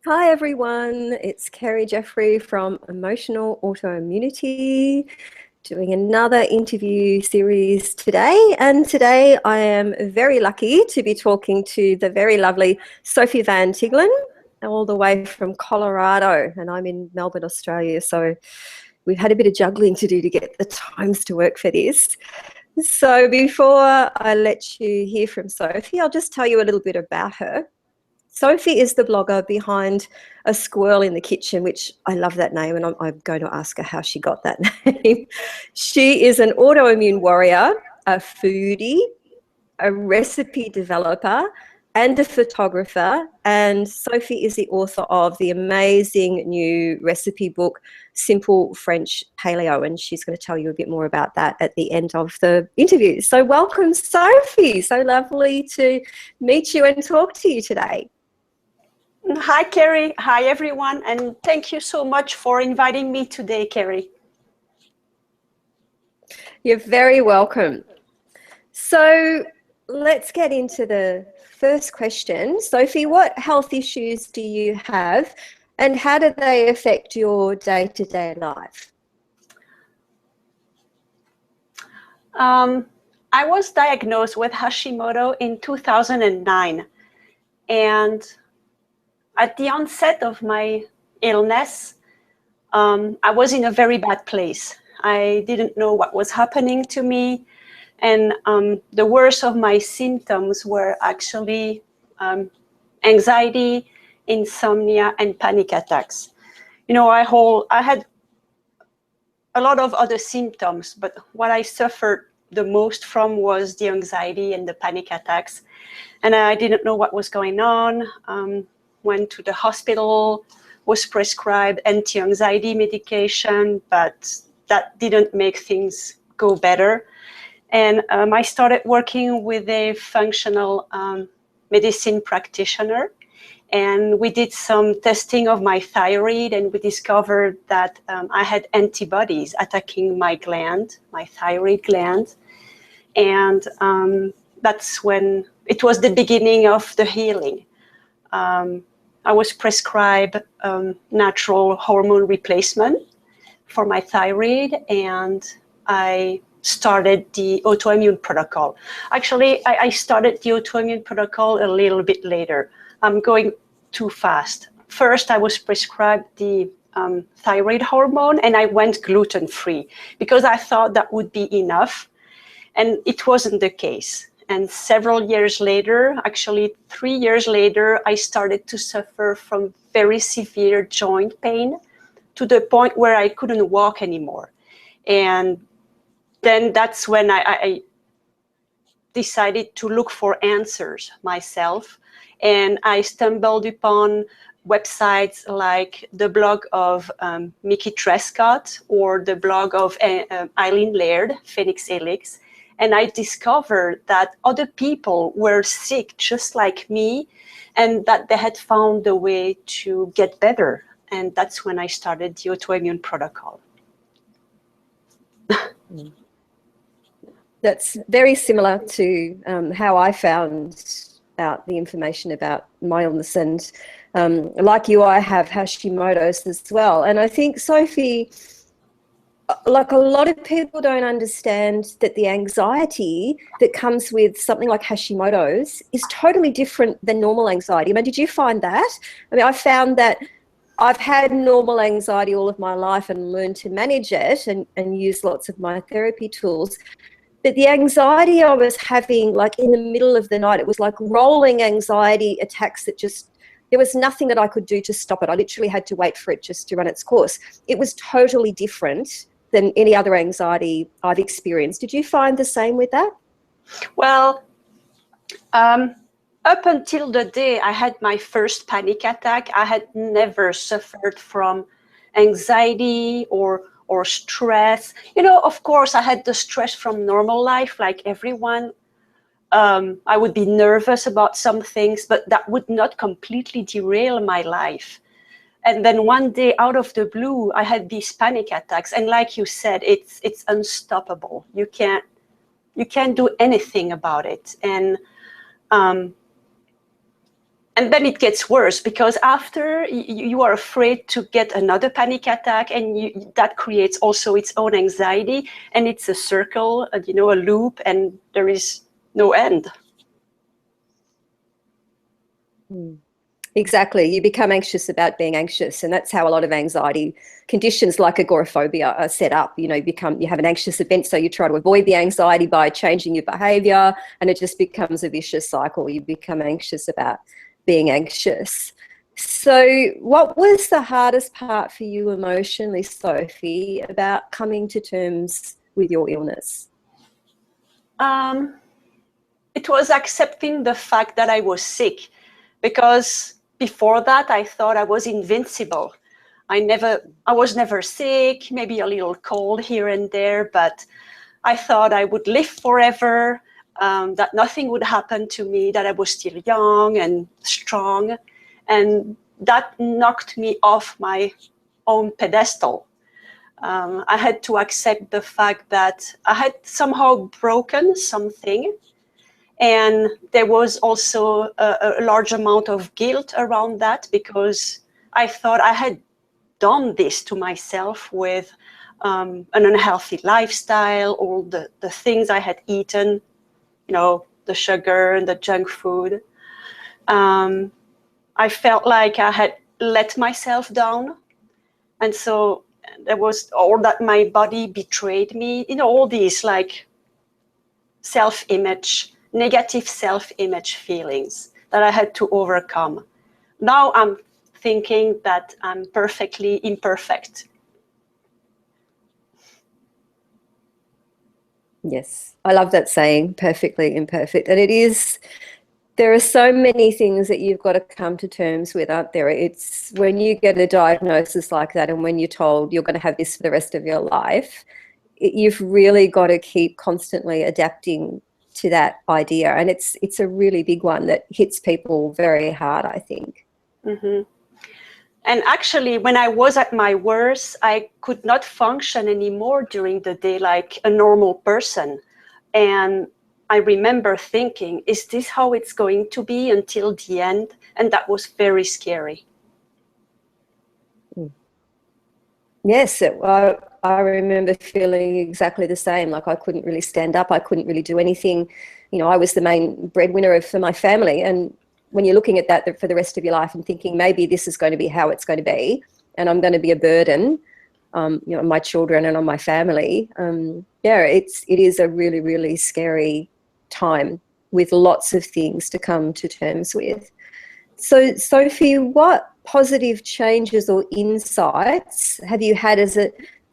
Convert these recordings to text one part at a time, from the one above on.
Hi everyone, it's Kerry Jeffrey from Emotional Autoimmunity doing another interview series today. And today I am very lucky to be talking to the very lovely Sophie Van Tiggelen, all the way from Colorado. And I'm in Melbourne, Australia. So we've had a bit of juggling to do to get the times to work for this. So before I let you hear from Sophie, I'll just tell you a little bit about her. Sophie is the blogger behind A Squirrel in the Kitchen, which I love that name, and I'm going to ask her how she got that name. She is an autoimmune warrior, a foodie, a recipe developer, and a photographer. And Sophie is the author of the amazing new recipe book, Simple French Paleo, and she's going to tell you a bit more about that at the end of the interview. So welcome, Sophie. So lovely to meet you and talk to you today. Hi, Kerry. Hi, everyone. And thank you so much for inviting me today, Kerry. You're very welcome. So let's get into the first question. Sophie, what health issues do you have and how do they affect your day-to-day life? I was diagnosed with Hashimoto in 2009. And at the onset of my illness, I was in a very bad place. I didn't know what was happening to me. And the worst of my symptoms were actually anxiety, insomnia, and panic attacks. You know, I had a lot of other symptoms, but what I suffered the most from was the anxiety and the panic attacks. And I didn't know what was going on. Went to the hospital, was prescribed anti-anxiety medication, but that didn't make things go better. And I started working with a functional medicine practitioner, and we did some testing of my thyroid, and we discovered that I had antibodies attacking my gland, my thyroid gland. And that's when it was the beginning of the healing. I was prescribed natural hormone replacement for my thyroid, and I started the autoimmune protocol. Actually, I started the autoimmune protocol a little bit later. I'm going too fast. First, I was prescribed the thyroid hormone, and I went gluten-free because I thought that would be enough, and it wasn't the case. And several years later, actually 3 years later, I started to suffer from very severe joint pain to the point where I couldn't walk anymore. And then that's when I decided to look for answers myself. And I stumbled upon websites like the blog of Mickey Trescott or the blog of Eileen Laird, Phoenix Helix. And I discovered that other people were sick just like me, and that they had found a way to get better. And that's when I started the autoimmune protocol. That's very similar to how I found out the information about my illness. And like you, I have Hashimoto's as well. And I think, Sophie, like a lot of people don't understand that the anxiety that comes with something like Hashimoto's is totally different than normal anxiety. I mean, did you find that? I mean, I found that I've had normal anxiety all of my life and learned to manage it and use lots of my therapy tools. But the anxiety I was having, like in the middle of the night, it was like rolling anxiety attacks that just, there was nothing that I could do to stop it. I literally had to wait for it just to run its course. It was totally different than any other anxiety I've experienced. Did you find the same with that? Well, up until the day I had my first panic attack, I had never suffered from anxiety or stress. You know, of course, I had the stress from normal life, like everyone. I would be nervous about some things, but that would not completely derail my life. And then one day, out of the blue, I had these panic attacks. And like you said, it's unstoppable. You can't do anything about it. And And then it gets worse, because after you are afraid to get another panic attack, and that creates also its own anxiety, and it's a circle, you know, a loop, and there is no end. Exactly. You become anxious about being anxious, and that's how a lot of anxiety conditions like agoraphobia are set up. You know, you have an anxious event, so you try to avoid the anxiety by changing your behavior, and it just becomes a vicious cycle. You become anxious about being anxious. So what was the hardest part for you emotionally, Sophie, about coming to terms with your illness? It was accepting the fact that I was sick, because before that I thought I was invincible. I was never sick, maybe a little cold here and there, but I thought I would live forever, that nothing would happen to me, that I was still young and strong. And that knocked me off my own pedestal. I had to accept the fact that I had somehow broken something. And there was also a large amount of guilt around that, because I thought I had done this to myself with an unhealthy lifestyle, all the things I had eaten, you know, the sugar and the junk food. I felt like I had let myself down. And so there was, or that my body betrayed me, you know, all these like self-image, negative self-image feelings that I had to overcome. Now I'm thinking that I'm perfectly imperfect. Yes, I love that saying, perfectly imperfect. And it is, there are so many things that you've got to come to terms with, aren't there? It's when you get a diagnosis like that, and when you're told you're going to have this for the rest of your life, you've really got to keep constantly adapting to that idea. And it's a really big one that hits people very hard, I think. Mm-hmm. And actually, when I was at my worst, I could not function anymore during the day like a normal person. And I remember thinking, is this how it's going to be until the end? And that was very scary. Yes, I remember feeling exactly the same. Like I couldn't really stand up. I couldn't really do anything. You know, I was the main breadwinner for my family. And when you're looking at that for the rest of your life and thinking maybe this is going to be how it's going to be, and I'm going to be a burden, you know, on my children and on my family. Yeah, it is a really, really scary time with lots of things to come to terms with. So, Sophie, what positive changes or insights have you had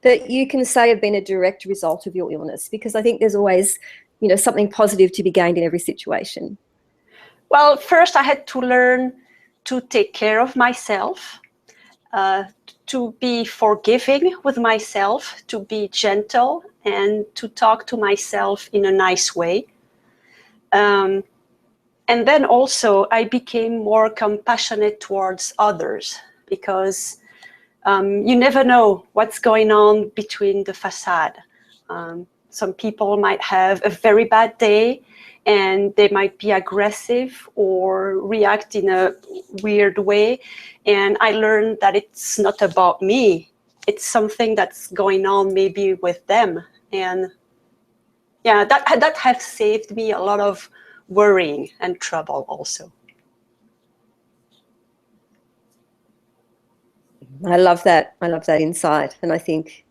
that you can say have been a direct result of your illness? Because I think there's always, you know, something positive to be gained in every situation. Well, first I had to learn to take care of myself, to be forgiving with myself, to be gentle, and to talk to myself in a nice way. And then also I became more compassionate towards others, because you never know what's going on between the facade. Some people might have a very bad day and they might be aggressive or react in a weird way. And I learned that it's not about me. It's something that's going on maybe with them. And yeah, that has saved me a lot of worrying and trouble also. I love that. I love that insight. And I think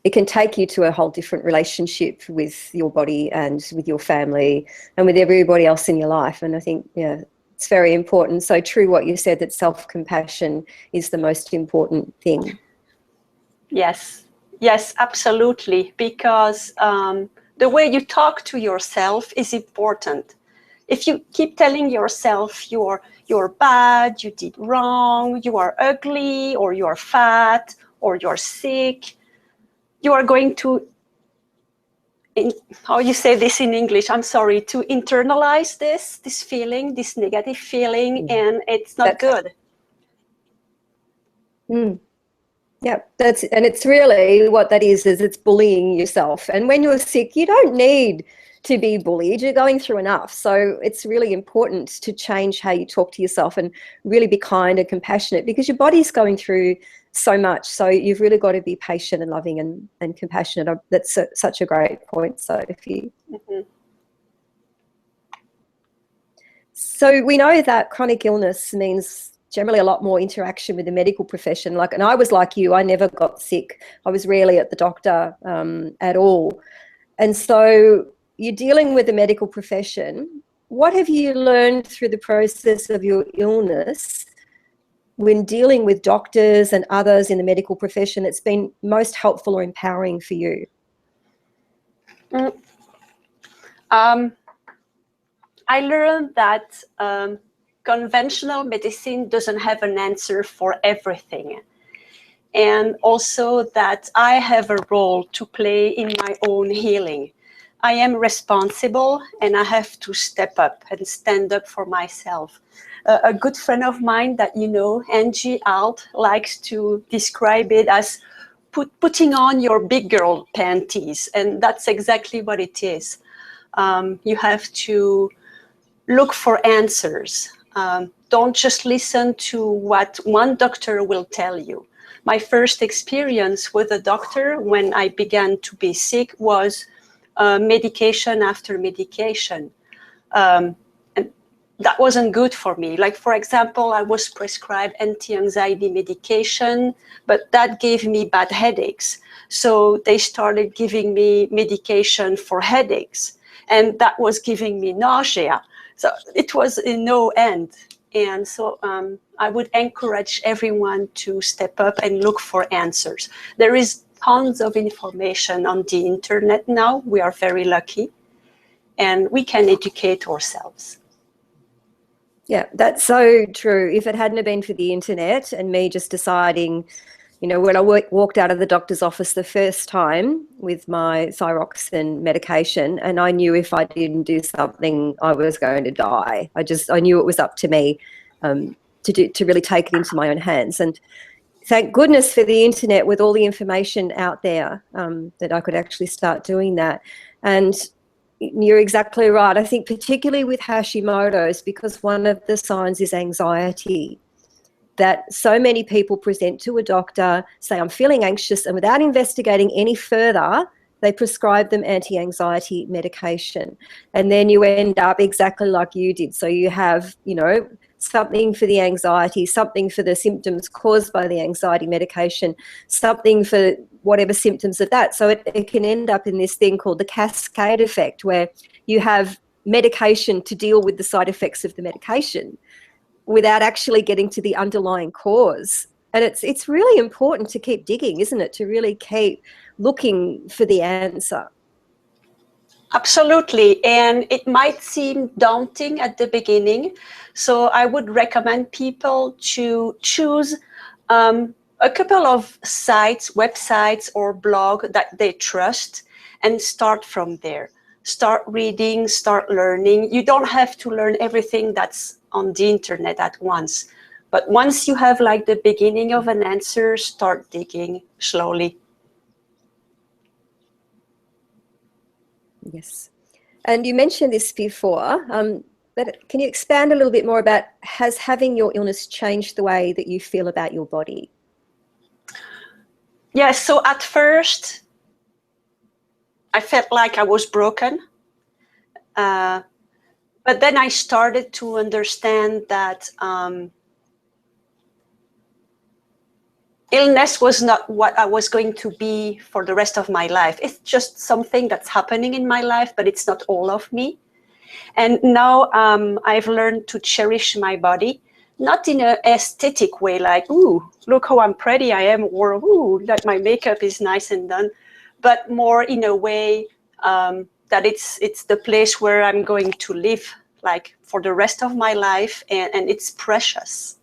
it can take you to a whole different relationship with your body and with your family and with everybody else in your life. And I think, yeah, it's very important. So true what you said, that self-compassion is the most important thing. Yes, yes, absolutely. Because the way you talk to yourself is important. If you keep telling yourself you're bad, you did wrong, you are ugly, or you're fat, or you're sick, you are going to, how you say this in English, I'm sorry, to internalize this feeling, this negative feeling, and it's not good. Yeah, and it's really what that is it's bullying yourself. And when you're sick, you don't need to be bullied. You're going through enough. So it's really important to change how you talk to yourself and really be kind and compassionate, because your body's going through so much. So you've really got to be patient and loving and compassionate. That's such a great point, Sophie. Mm-hmm. So we know that chronic illness means generally a lot more interaction with the medical profession. And I was like you, I never got sick. I was rarely at the doctor at all. And so you're dealing with the medical profession. What have you learned through the process of your illness when dealing with doctors and others in the medical profession that's been most helpful or empowering for you? I learned that conventional medicine doesn't have an answer for everything. And also that I have a role to play in my own healing. I am responsible and I have to step up and stand up for myself. A good friend of mine that you know, Angie Alt, likes to describe it as putting on your big girl panties. And that's exactly what it is. You have to look for answers. Don't just listen to what one doctor will tell you. My first experience with a doctor when I began to be sick was medication after medication. And that wasn't good for me. Like, for example, I was prescribed anti-anxiety medication, but that gave me bad headaches. So they started giving me medication for headaches, and that was giving me nausea. So it was in no end. And so I would encourage everyone to step up and look for answers. There is tons of information on the internet now. We are very lucky, and we can educate ourselves. Yeah, that's so true. If it hadn't been for the internet and me just deciding, you know, when I walked out of the doctor's office the first time with my thyroxine medication, and I knew if I didn't do something, I was going to die. I knew it was up to me to really take it into my own hands. And thank goodness for the internet with all the information out there that I could actually start doing that. And you're exactly right. I think particularly with Hashimoto's, because one of the signs is anxiety, that so many people present to a doctor, say, I'm feeling anxious, and without investigating any further, they prescribe them anti-anxiety medication. And then you end up exactly like you did. So you have, you know, something for the anxiety, something for the symptoms caused by the anxiety medication, something for whatever symptoms of that. So it can end up in this thing called the cascade effect, where you have medication to deal with the side effects of the medication without actually getting to the underlying cause. And it's really important to keep digging, isn't it? To really keep looking for the answer. Absolutely. And it might seem daunting at the beginning. So I would recommend people to choose a couple of sites, websites, or blog that they trust, and start from there. Start reading, start learning. You don't have to learn everything that's on the internet at once. But once you have like the beginning of an answer, start digging slowly. Yes. And you mentioned this before, but can you expand a little bit more about, has having your illness changed the way that you feel about your body? Yes, so at first, I felt like I was broken. But then I started to understand that illness was not what I was going to be for the rest of my life. It's just something that's happening in my life, but it's not all of me. And now I've learned to cherish my body, not in an aesthetic way, like, ooh, look how I'm pretty I am, or ooh, that my makeup is nice and done, but more in a way that it's the place where I'm going to live, like, for the rest of my life, and it's precious.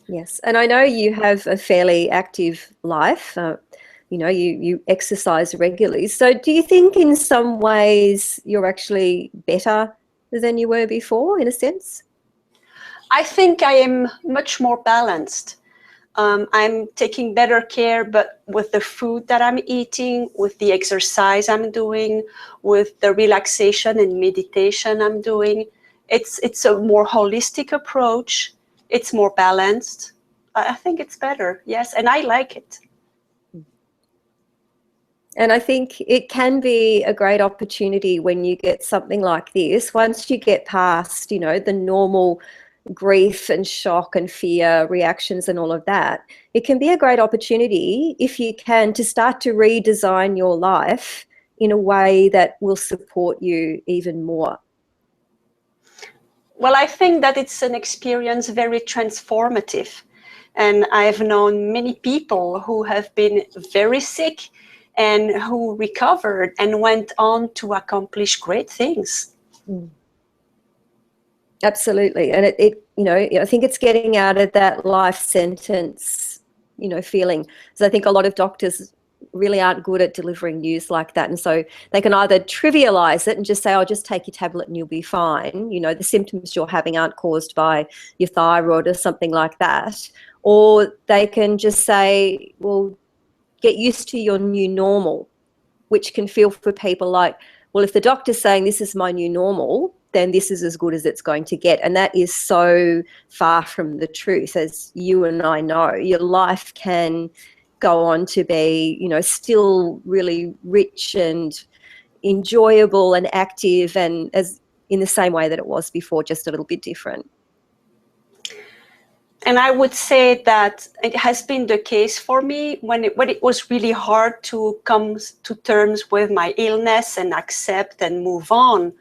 Yes, and I know you have a fairly active life. You know, you exercise regularly. So do you think in some ways you're actually better than you were before, in a sense? I think I am much more balanced. I'm taking better care, but with the food that I'm eating, with the exercise I'm doing, with the relaxation and meditation I'm doing, it's a more holistic approach. It's more balanced. I think it's better, yes, and I like it. And I think it can be a great opportunity when you get something like this. Once you get past, you know, the normal grief and shock and fear reactions and all of that, it can be a great opportunity, if you can, to start to redesign your life in a way that will support you even more. Well, I think that it's an experience very transformative. And I've known many people who have been very sick and who recovered and went on to accomplish great things. Absolutely. And it, you know, I think it's getting out of that life sentence, you know, feeling. So I think a lot of doctors really aren't good at delivering news like that. And so they can either trivialize it and just say, oh, just take your tablet and you'll be fine. You know, the symptoms you're having aren't caused by your thyroid or something like that. Or they can just say, well, get used to your new normal, which can feel for people like, well, if the doctor's saying this is my new normal, then this is as good as it's going to get. And that is so far from the truth, as you and I know. Your life can go on to be, you know, still really rich and enjoyable and active, and as in the same way that it was before, just a little bit different. And I would say that it has been the case for me when it was really hard to come to terms with my illness and accept and move on.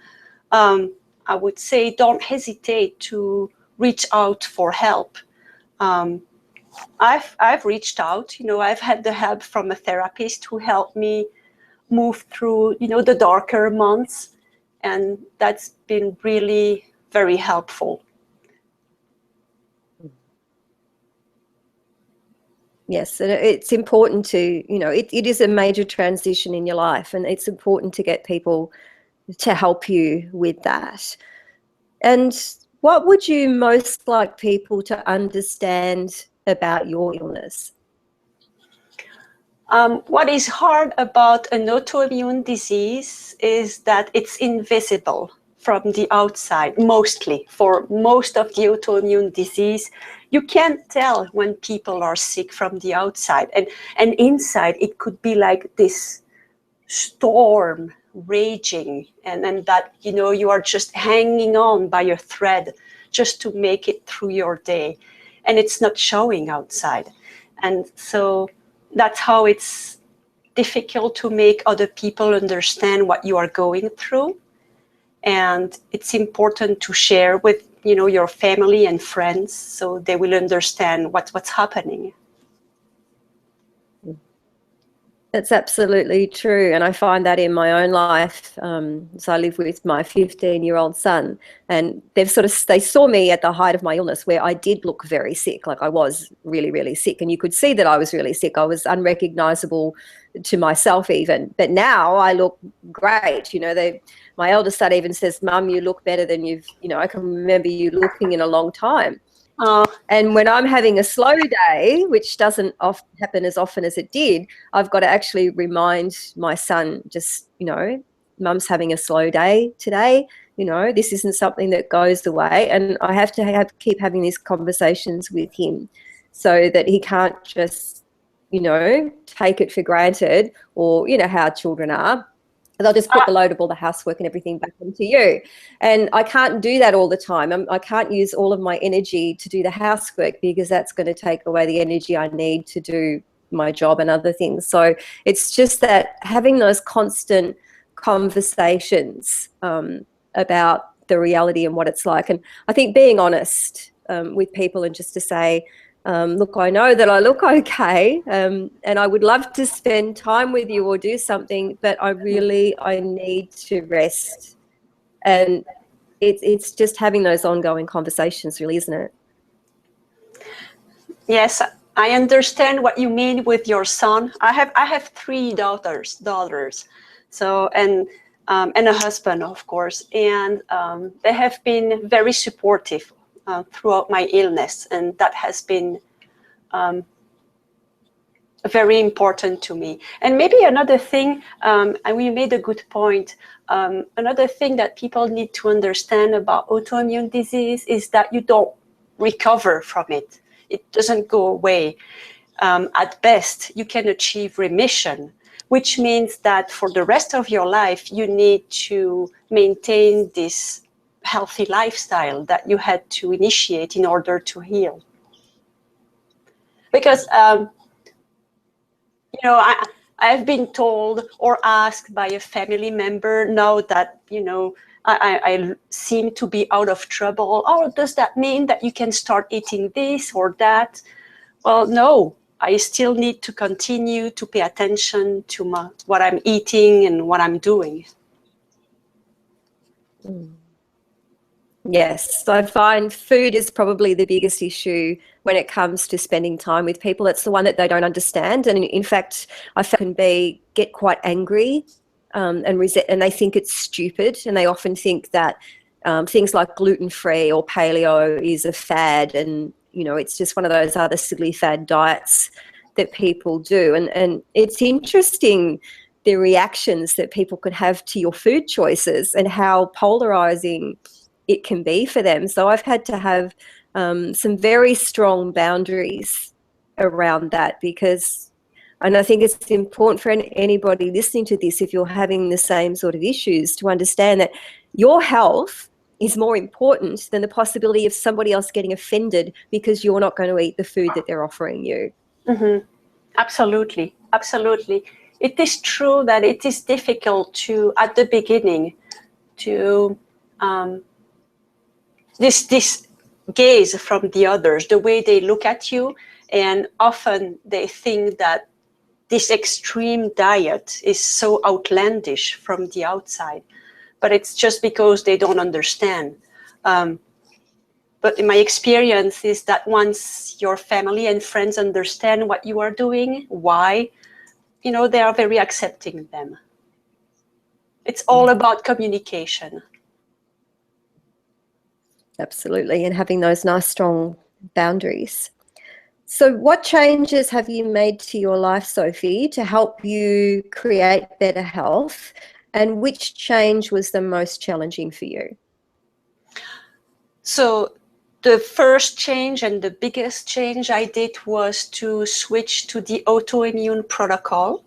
I would say don't hesitate to reach out for help. I've reached out, you know, I've had the help from a therapist who helped me move through, you know, the darker months. And that's been really very helpful. Yes, and it's important to, you know, it is a major transition in your life, and it's important to get people to help you with that. And what would you most like people to understand about your illness? What is hard about an autoimmune disease is that it's invisible from the outside, mostly. For most of the autoimmune disease, you can't tell when people are sick from the outside. And inside, it could be like this storm raging, and that, you know, you are just hanging on by a thread just to make it through your day. And it's not showing outside. And so that's how it's difficult to make other people understand what you are going through. And it's important to share with, you know, your family and friends so they will understand what's happening. That's absolutely true. And I find that in my own life. So I live with my 15-year-old son, and they saw me at the height of my illness, where I did look very sick. Like, I was really, really sick, and you could see that I was really sick. I was unrecognizable to myself even. But now I look great. You know, my eldest son even says, "Mum, you look better than I can remember you looking in a long time." And when I'm having a slow day, which doesn't happen as often as it did, I've got to actually remind my son, just, you know, Mum's having a slow day today. You know, this isn't something that goes away. And I have to keep having these conversations with him so that he can't just, you know, take it for granted, or, you know, how children are. They'll just put the load of all the housework and everything back onto you. And I can't do that all the time. I can't use all of my energy to do the housework, because that's going to take away the energy I need to do my job and other things. So it's just that having those constant conversations about the reality and what it's like. And I think being honest with people, and just to say, look, I know that I look okay, and I would love to spend time with you or do something, but I need to rest. And it's just having those ongoing conversations, really, isn't it? Yes, I understand what you mean with your son. I have 3 daughters. So, and a husband, of course, and they have been very supportive throughout my illness, and that has been very important to me. And maybe another thing, and we made a good point, another thing that people need to understand about autoimmune disease is that you don't recover from it. It doesn't go away. At best, you can achieve remission, which means that for the rest of your life, you need to maintain this healthy lifestyle that you had to initiate in order to heal. Because you know, I've been told or asked by a family member now that, you know, I seem to be out of trouble. Oh, does that mean that you can start eating this or that? Well, no, I still need to continue to pay attention to what I'm eating and what I'm doing. Yes, I find food is probably the biggest issue when it comes to spending time with people. It's the one that they don't understand. And in fact, I can get quite angry and they think it's stupid. And they often think that things like gluten-free or paleo is a fad. And, you know, it's just one of those other silly fad diets that people do. And it's interesting the reactions that people could have to your food choices and how polarizing it can be for them. So I've had to have some very strong boundaries around that and I think it's important for anybody listening to this, if you're having the same sort of issues, to understand that your health is more important than the possibility of somebody else getting offended because you're not going to eat the food that they're offering you. Mm-hmm. Absolutely, absolutely. It is true that it is difficult at the beginning, to this gaze from the others, the way they look at you, and often they think that this extreme diet is so outlandish from the outside, but it's just because they don't understand. But in my experience is that once your family and friends understand what you are doing, why, you know, they are very accepting them. It's all about communication. Absolutely, and having those nice, strong boundaries. So what changes have you made to your life, Sophie, to help you create better health? And which change was the most challenging for you? So the first change and the biggest change I did was to switch to the autoimmune protocol.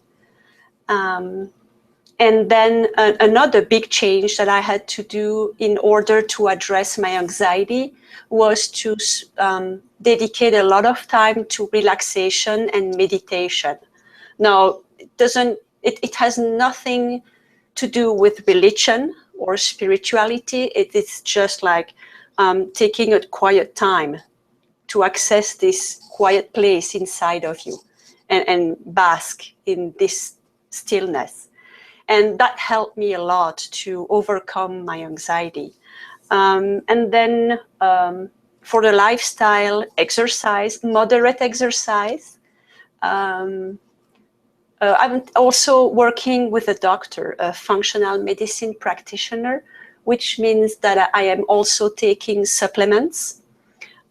And then another big change that I had to do in order to address my anxiety was to dedicate a lot of time to relaxation and meditation. Now, it has nothing to do with religion or spirituality. It is just like taking a quiet time to access this quiet place inside of you and bask in this stillness. And that helped me a lot to overcome my anxiety. And then for the lifestyle, exercise, moderate exercise. I'm also working with a doctor, a functional medicine practitioner, which means that I am also taking supplements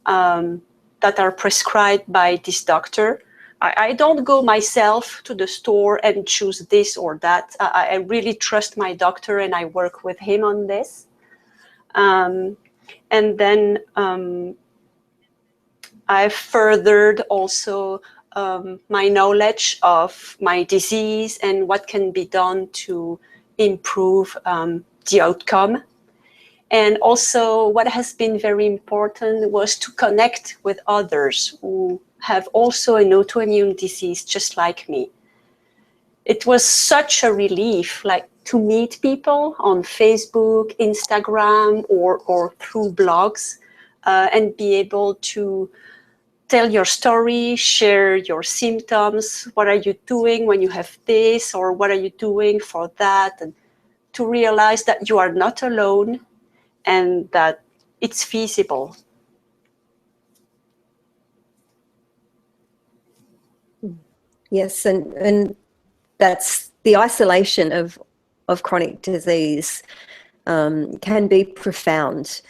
that are prescribed by this doctor. I don't go myself to the store and choose this or that. I really trust my doctor and I work with him on this. And then I've furthered also my knowledge of my disease and what can be done to improve the outcome. And also what has been very important was to connect with others who have also an autoimmune disease just like me. It was such a relief, like to meet people on Facebook, Instagram, or through blogs, and be able to tell your story, share your symptoms. What are you doing when you have this, or what are you doing for that? And to realize that you are not alone and that it's feasible. Yes, and that's the isolation of chronic disease can be profound.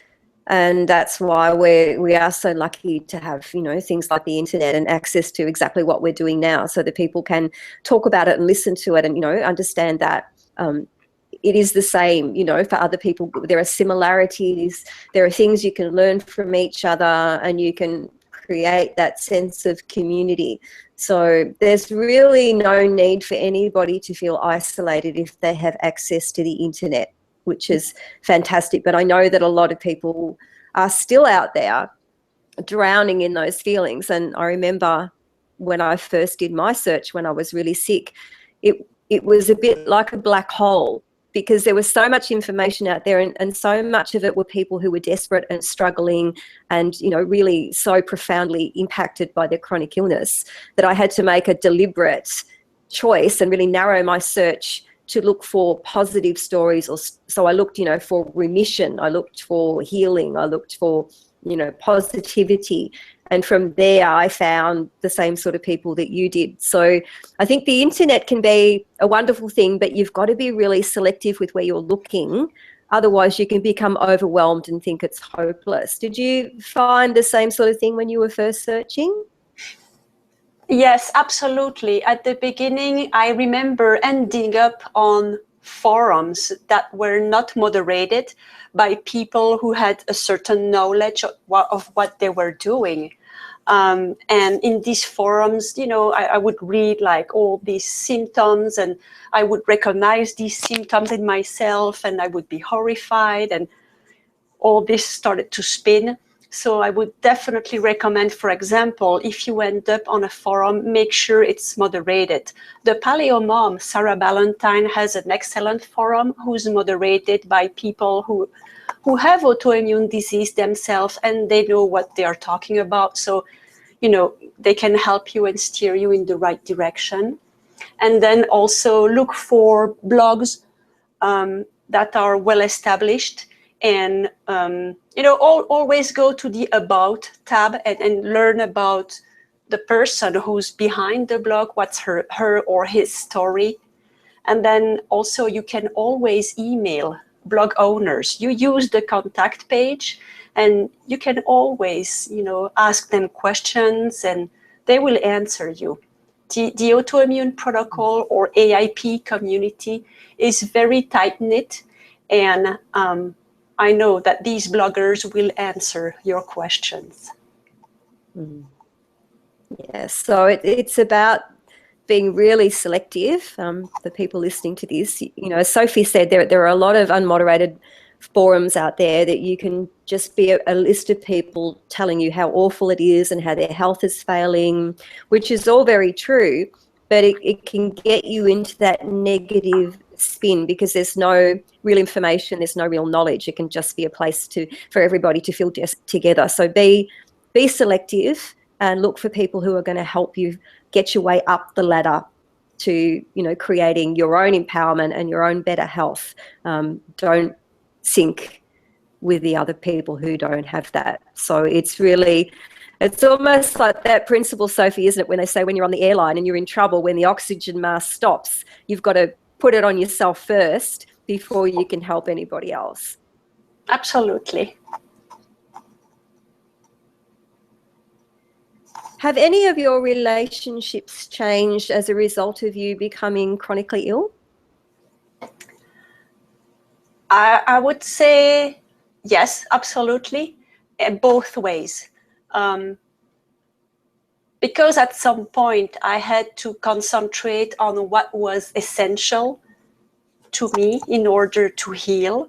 And that's why we are so lucky to have, you know, things like the internet and access to exactly what we're doing now, so that people can talk about it and listen to it and, you know, understand that it is the same, you know, for other people. There are similarities, there are things you can learn from each other, and you can create that sense of community. So there's really no need for anybody to feel isolated if they have access to the internet, which is fantastic. But I know that a lot of people are still out there drowning in those feelings. And I remember when I first did my search when I was really sick, it was a bit like a black hole, because there was so much information out there, and so much of it were people who were desperate and struggling and, you know, really so profoundly impacted by their chronic illness, that I had to make a deliberate choice and really narrow my search to look for positive stories. Or so I looked, you know, for remission, I looked for healing, I looked for, you know, positivity. And from there, I found the same sort of people that you did. So I think the internet can be a wonderful thing, but you've got to be really selective with where you're looking. Otherwise, you can become overwhelmed and think it's hopeless. Did you find the same sort of thing when you were first searching? Yes, absolutely. At the beginning, I remember ending up on forums that were not moderated by people who had a certain knowledge of what they were doing. And in these forums, you know, I would read like all these symptoms, and I would recognize these symptoms in myself, and I would be horrified, and all this started to spin. So I would definitely recommend, for example, if you end up on a forum, make sure it's moderated. The Paleo Mom, Sarah Ballantyne, has an excellent forum who's moderated by people who have autoimmune disease themselves, and they know what they are talking about. So, you know, they can help you and steer you in the right direction. And then also look for blogs that are well established, and you know, always go to the About tab and learn about the person who's behind the blog, what's her or his story. And then also you can always email blog owners. You use the contact page, and you can always, you know, ask them questions, and they will answer you. The autoimmune protocol or AIP community is very tight-knit, and I know that these bloggers will answer your questions. Yes, so it's about being really selective for people listening to this. You know, as Sophie said, there are a lot of unmoderated forums out there that you can just be a list of people telling you how awful it is and how their health is failing, which is all very true, but it can get you into that negative spin, because there's no real information, there's no real knowledge. It can just be a place for everybody to feel together. So be selective and look for people who are going to help you get your way up the ladder to, you know, creating your own empowerment and your own better health. Don't sync with the other people who don't have that. So it's almost like that principle, Sophie, isn't it, when they say when you're on the airline and you're in trouble, when the oxygen mask stops, you've got to put it on yourself first before you can help anybody else. Absolutely. Have any of your relationships changed as a result of you becoming chronically ill? I would say yes, absolutely, both ways. Because at some point I had to concentrate on what was essential to me in order to heal.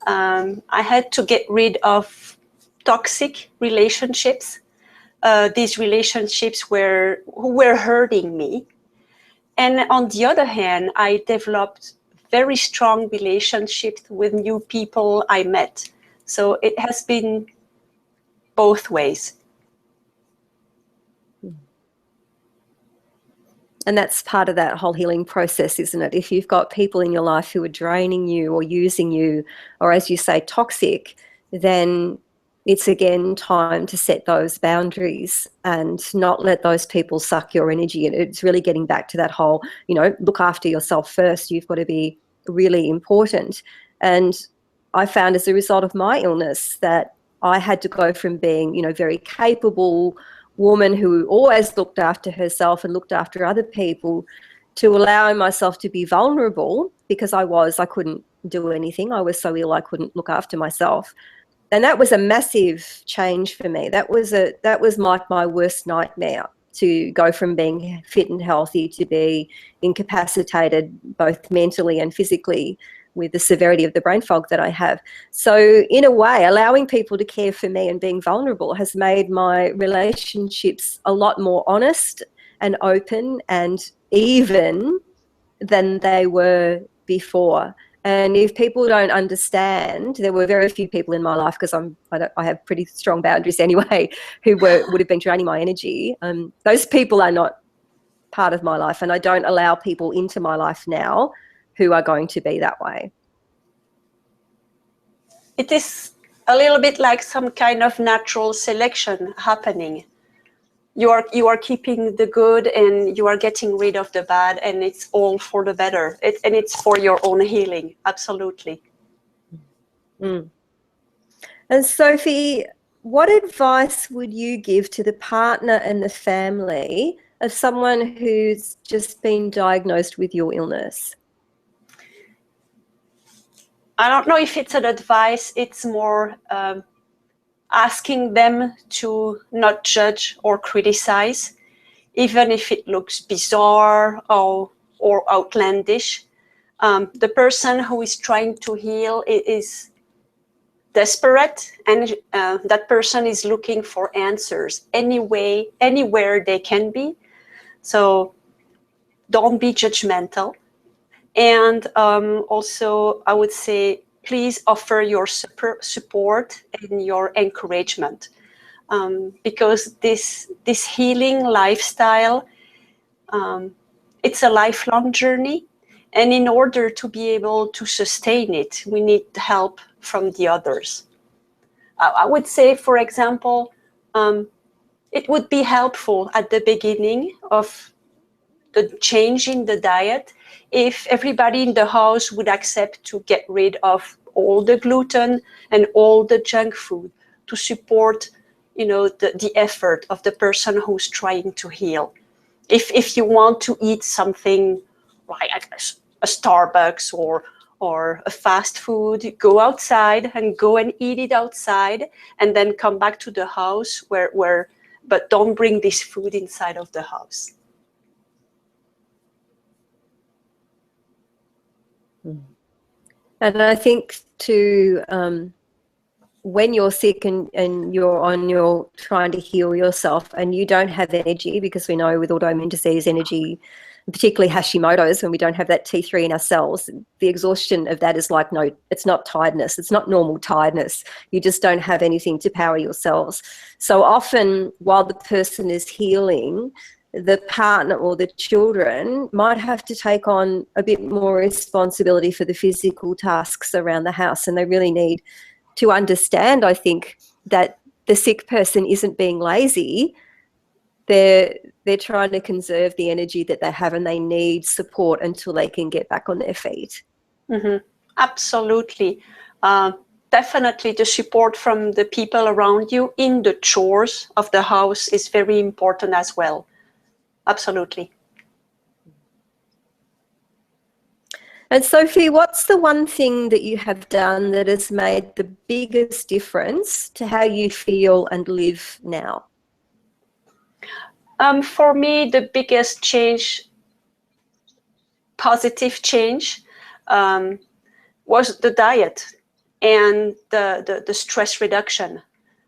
I had to get rid of toxic relationships, these relationships who were hurting me. And on the other hand, I developed very strong relationships with new people I met. So it has been both ways. And that's part of that whole healing process, isn't it? If you've got people in your life who are draining you or using you, or as you say, toxic, then it's again time to set those boundaries and not let those people suck your energy. And it's really getting back to that whole, you know, look after yourself first. You've got to be really important. And I found as a result of my illness that I had to go from being, very capable woman who always looked after herself and looked after other people, to allowing myself to be vulnerable because I couldn't do anything. I was so ill I couldn't look after myself. And that was a massive change for me. That was like my worst nightmare, to go from being fit and healthy to be incapacitated both mentally and physically with the severity of the brain fog that I have. So in a way, allowing people to care for me and being vulnerable has made my relationships a lot more honest and open and even than they were before. And if people don't understand, there were very few people in my life, because I have pretty strong boundaries anyway, who would have been draining my energy. Those people are not part of my life, and I don't allow people into my life now who are going to be that way. It is a little bit like some kind of natural selection happening. You are keeping the good and you are getting rid of the bad, and it's all for the better. And it's for your own healing. Absolutely. Mm. And Sophie, what advice would you give to the partner and the family of someone who's just been diagnosed with your illness? I don't know if it's an advice. It's more asking them to not judge or criticize, even if it looks bizarre or outlandish. The person who is trying to heal is desperate, and that person is looking for answers anywhere they can be. So don't be judgmental. And also, I would say, please offer your support and your encouragement, because this healing lifestyle, it's a lifelong journey. And in order to be able to sustain it, we need help from the others. I would say, for example, it would be helpful at the beginning of the change in the diet if everybody in the house would accept to get rid of all the gluten and all the junk food to support, the effort of the person who's trying to heal. If you want to eat something like a Starbucks or a fast food, go outside and go and eat it outside, and then come back to the house but don't bring this food inside of the house. And I think too, when you're sick and you're trying to heal yourself and you don't have energy, because we know with autoimmune disease, energy, particularly Hashimoto's, when we don't have that T3 in our cells, the exhaustion of that is like, no, it's not tiredness. It's not normal tiredness. You just don't have anything to power your cells. So often while the person is healing, the partner or the children might have to take on a bit more responsibility for the physical tasks around the house. And they really need to understand, I think, that the sick person isn't being lazy. They're trying to conserve the energy that they have, and they need support until they can get back on their feet. Mm-hmm. Absolutely. Definitely the support from the people around you in the chores of the house is very important as well. Absolutely. And Sophie, what's the one thing that you have done that has made the biggest difference to how you feel and live now? For me, the biggest change, positive change, was the diet and the stress reduction.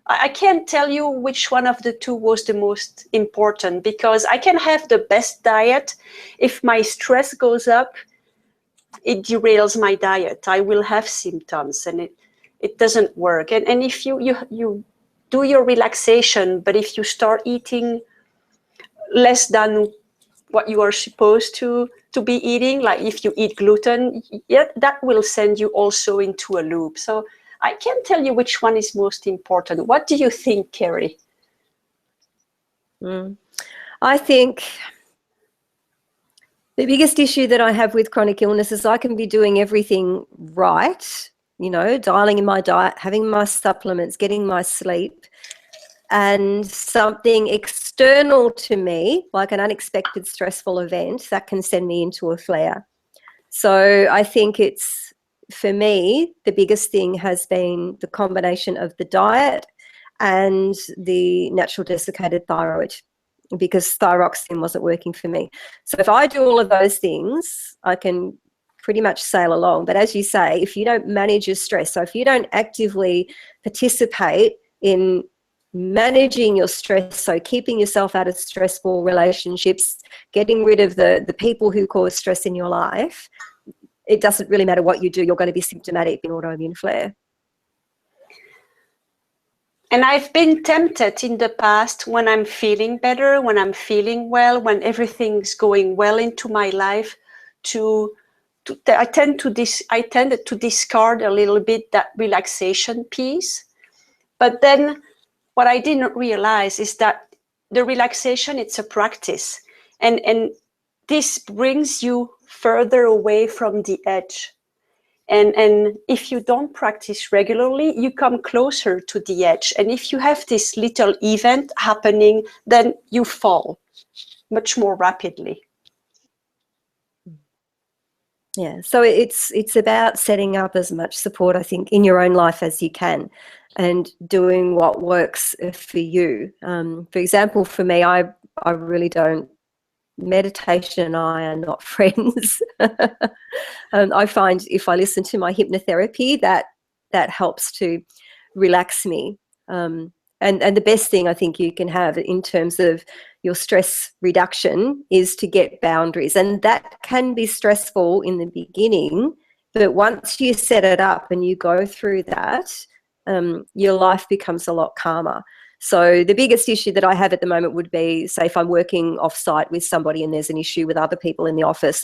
I can't tell you which one of the two was the most important, because I can have the best diet. If my stress goes up, it derails my diet. I will have symptoms and it doesn't work. And if you do your relaxation, but if you start eating less than what you are supposed to be eating, like if you eat gluten, that will send you also into a loop. So I can't tell you which one is most important. What do you think, Carrie? I think the biggest issue that I have with chronic illness is I can be doing everything right, you know, dialing in my diet, having my supplements, getting my sleep, and something external to me, like an unexpected stressful event, that can send me into a flare. So I think it's, for me, the biggest thing has been the combination of the diet and the natural desiccated thyroid, because thyroxine wasn't working for me. So if I do all of those things, I can pretty much sail along. But as you say, if you don't manage your stress, so if you don't actively participate in managing your stress, so keeping yourself out of stressful relationships, getting rid of the people who cause stress in your life, it doesn't really matter what you do, you're going to be symptomatic in autoimmune flare. And I've been tempted in the past, when I'm feeling better, when I'm feeling well, when everything's going well into my life, I tended to discard a little bit that relaxation piece. But then what I didn't realize is that the relaxation, it's a practice. And this brings you further away from the edge. And if you don't practice regularly, you come closer to the edge. And if you have this little event happening, then you fall much more rapidly. Yeah, so it's about setting up as much support, I think, in your own life as you can, and doing what works for you. For example, for me, I really don't, meditation and I are not friends. I find if I listen to my hypnotherapy, that helps to relax me. And the best thing I think you can have in terms of your stress reduction is to get boundaries. And that can be stressful in the beginning, but once you set it up and you go through that, your life becomes a lot calmer. So the biggest issue that I have at the moment would be, say, if I'm working off-site with somebody and there's an issue with other people in the office,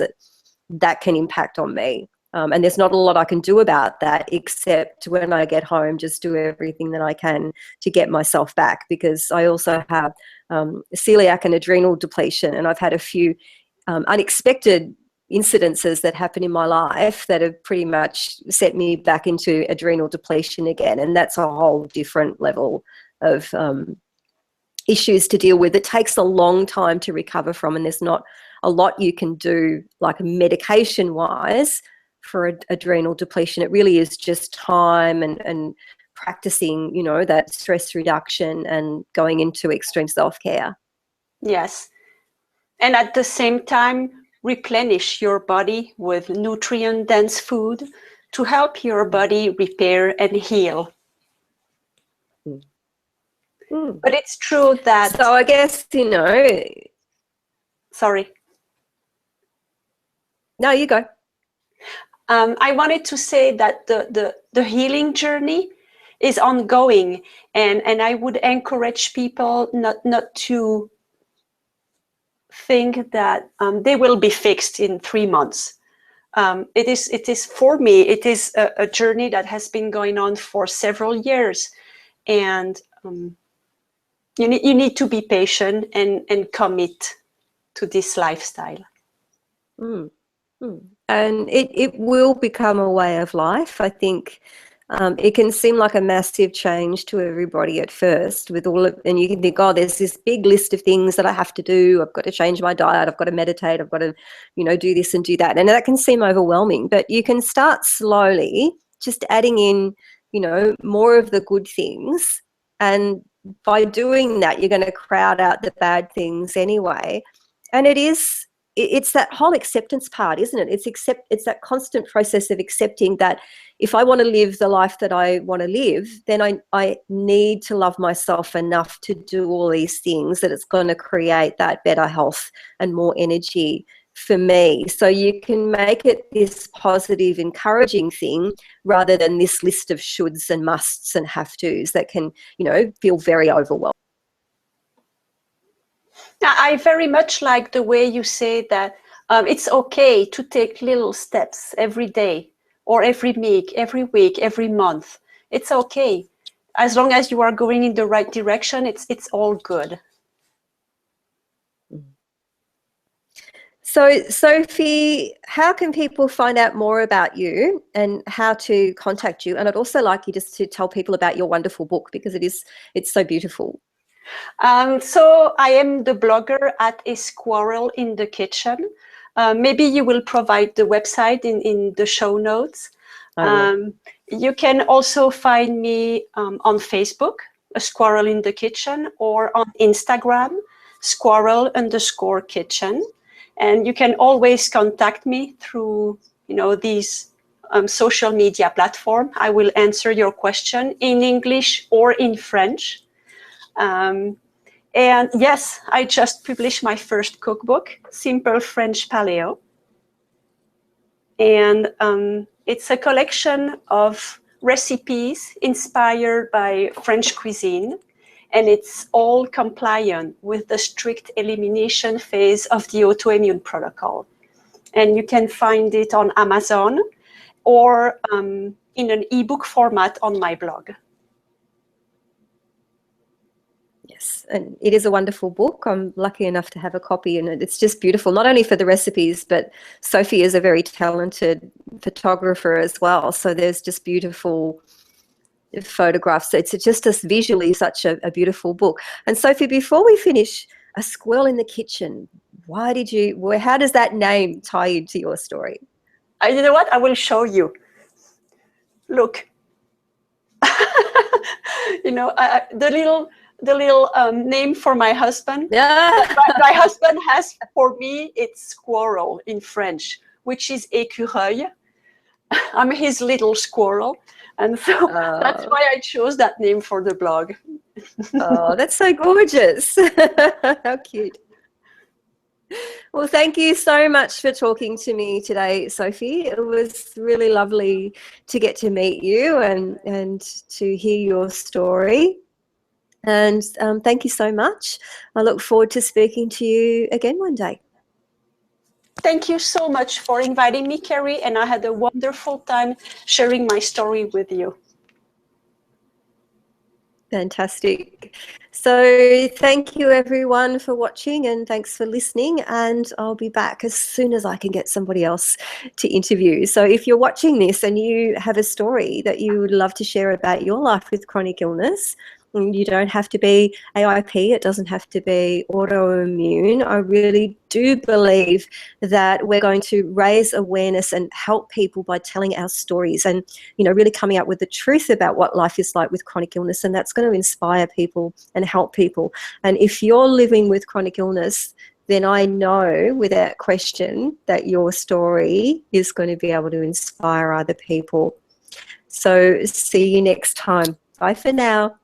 that can impact on me. And there's not a lot I can do about that, except when I get home, just do everything that I can to get myself back, because I also have celiac and adrenal depletion, and I've had a few unexpected incidences that happen in my life that have pretty much set me back into adrenal depletion again, and that's a whole different level of issues to deal with. It takes a long time to recover from, and there's not a lot you can do, like medication wise, for adrenal depletion. It really is just time and practicing, you know, that stress reduction and going into extreme self-care. Yes. And at the same time, replenish your body with nutrient-dense food to help your body repair and heal. But it's true that... So I guess, you know... Sorry. No, you go. I wanted to say that the healing journey is ongoing, and I would encourage people not to think that they will be fixed in 3 months. It is for me, it is a journey that has been going on for several years, and you need to be patient and commit to this lifestyle. And it will become a way of life. I think it can seem like a massive change to everybody at first, with all of, and you can think, oh, there's this big list of things that I have to do. I've got to change my diet. I've got to meditate. I've got to, you know, do this and do that. And that can seem overwhelming, but you can start slowly, just adding in, you know, more of the good things. And by doing that, you're going to crowd out the bad things anyway. And it's that whole acceptance part, isn't it? It's that constant process of accepting that if I want to live the life that I want to live, then I need to love myself enough to do all these things, that it's going to create that better health and more energy for me. So you can make it this positive, encouraging thing, rather than this list of shoulds and musts and have tos that can, you know, feel very overwhelming. I very much like the way you say that it's okay to take little steps every day, or every week, every month. It's okay. As long as you are going in the right direction, it's all good. So, Sophie, how can people find out more about you and how to contact you? And I'd also like you just to tell people about your wonderful book, because it's so beautiful. So I am the blogger at A Squirrel in the Kitchen. Maybe you will provide the website in the show notes. You can also find me on Facebook, A Squirrel in the Kitchen, or on Instagram, squirrel_kitchen. And you can always contact me through, these social media platform. I will answer your question in English or in French. And yes, I just published my first cookbook, Simple French Paleo. And it's a collection of recipes inspired by French cuisine. And it's all compliant with the strict elimination phase of the autoimmune protocol. And you can find it on Amazon or in an ebook format on my blog. Yes, and it is a wonderful book. I'm lucky enough to have a copy, and it's just beautiful, not only for the recipes, but Sophie is a very talented photographer as well. So there's just beautiful photographs. It's just visually such a beautiful book. And Sophie, before we finish, A Squirrel in the Kitchen, how does that name tie into your story? You know what? I will show you. Look. The little name for my husband. Yeah. My husband has, for me, it's squirrel in French, which is écureuil. I'm his little squirrel. And so that's why I chose that name for the blog. Oh, that's so gorgeous. How cute. Well, thank you so much for talking to me today, Sophie. It was really lovely to get to meet you and to hear your story. And thank you so much. I look forward to speaking to you again one day. Thank you so much for inviting me, Carrie, and I had a wonderful time sharing my story with you. Fantastic. So thank you everyone for watching, and thanks for listening, and I'll be back as soon as I can get somebody else to interview. So if you're watching this and you have a story that you would love to share about your life with chronic illness, you don't have to be AIP, it doesn't have to be autoimmune. I really do believe that we're going to raise awareness and help people by telling our stories and, really coming up with the truth about what life is like with chronic illness. And that's going to inspire people and help people. And if you're living with chronic illness, then I know without question that your story is going to be able to inspire other people. So see you next time. Bye for now.